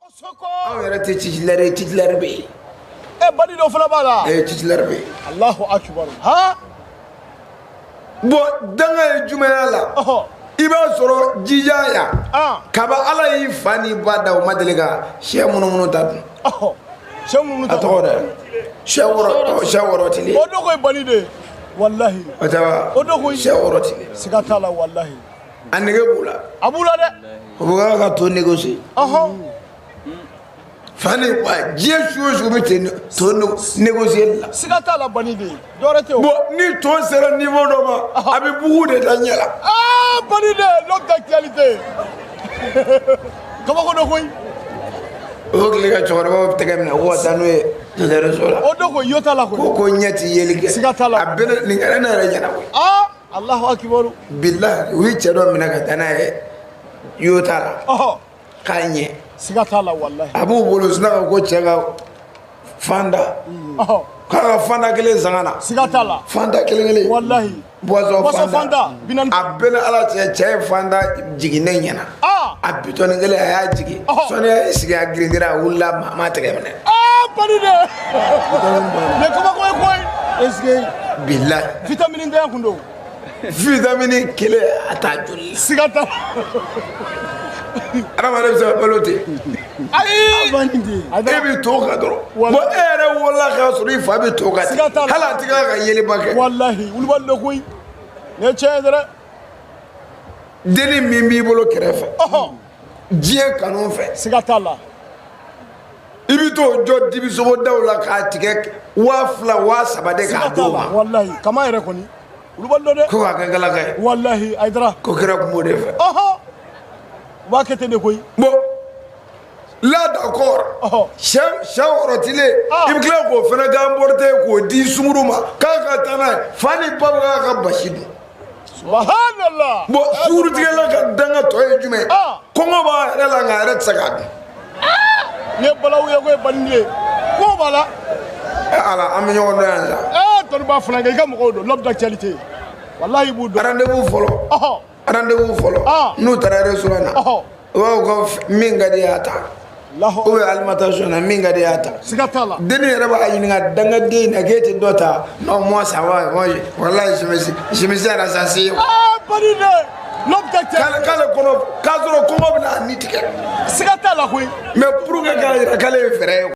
aw yɛrɛ tɛ titulaire bɛ yen. bandi dɔ fana b'a la. titulaire bɛ yen. Allahu akbar. Han. bon danga ye jumɛnya la. I b'a sɔrɔ jija ya. kaba ala y'i fa ni ba da o ma deli ka sɛ munumunu ta dun. sɛ munumunu ta. a tɔgɔ dɛ. sɛ wɔrɔtili. o dogo ye bandi de. wallahi. o tɛ wa. o dogo ye. sɛ wɔrɔtili. siga t'a la wallahi. a nege b'u la. a b'u la dɛ. o bɛ ka to négocier. fani wa diɲɛ su o su bɛ to négocier la. siga t'a la bandi de. dɔwɛrɛ tɛ o. bon ni to sera niveau dɔ ma a bɛ bugu de da ɲɛ la. bandi de l'homme d'actualité. kabako dɔ koyi. o tile ka cɛkɔrɔbaw tɛgɛ minɛ ko ka taa n'o ye réseau la. o dogo yo t'a la koyi. ko ɲɛ ti yeli kɛ. siga t'a la. a bɛɛ nin kɛra ne yɛrɛ ɲɛna koyi. Allahu akbar. bilahi u ye cɛ dɔ minɛ ka taa n'a ye yo t'a la. k'a ɲɛ. siga t'a la wallahi. a b'u bolo sinaka ko cɛ ka fanda. k'a ka fanda kelen sanga na. siga t'a la. fanda kelen. wallahi. boisson fanda. binani. a bɛɛ ni ala cɛ ye fanda jigin ne ɲɛna. a bitɔni kelen a y'a jigin. sɔɔni a y'i sigi a girindira a wulila maa ma tɛgɛ minɛ. bandi de. nin kabako ye koyi. est-ce que. bilahi. vitamine tɛ kun don. vitamine kelen a t'a joli la. siga t'a la. adamaden bɛ se ka balo ten. ayi. e bɛ to kan dɔrɔn. bon e yɛrɛ wolola k'a sɔrɔ i fa bɛ to kan ten. hali a tɛ ka yeliba kɛ. wallahi wulibali de koyi. nin ye tiɲɛ ye dɛrɛ. denni min b'i bolo kɛrɛfɛ. diɲɛ kanu fɛ. siga t'a la. i bɛ t'o jɔ dibisogodaw la k'a tigɛ 2000 3000 de k'a d'o ma. wallahi kama yɛrɛ kɔni. wulibali dɔ dɛ. ko k'a kɛ galaka ye. wallahi ayidara. ko kɛra kun b'o de fɛ. u b'a kɛ ten de koyi. bon là d'accord. sɛ wɔrɔtilen i bɛ tila k'o fana ganporte k'o di sunguru ma k'a ka taa n'a ye fa ni ba bɛ k'a ka basi dun. subhanallah. bon sugurutigɛla ka danga tɔ ye jumɛn. kɔngɔ b'a yɛrɛ la nka a yɛrɛ tɛ se k'a dun. nin ye balawu ye ko ye bandi ye. kɔngɔ b'a la. ala an bɛ ɲɔgɔn dɔn yan sa. tɔni b'a fana kɛ i ka mɔgɔw dɔn l'homme d'actualité. wallahi i b'u dɔn. rendez-vous fɔlɔ. n'u taara restaurant na. u b'a fɔ ko min ka di y'a ta. ou bien alimentation na min ka di y'a ta. siga t'a la. denni yɛrɛ b'a ɲininka dangaden na k'e tɛ dɔ ta. non moi ça va moi wallahi je me suis rassasié. bandi de l'homme d'actualité. k'ale kɔnɔ k'a sɔrɔ kɔngɔ bɛ n'a ni tigɛ. siga t'a la koyi. mais pour que k'a jira k'ale ye fɛrɛ ye.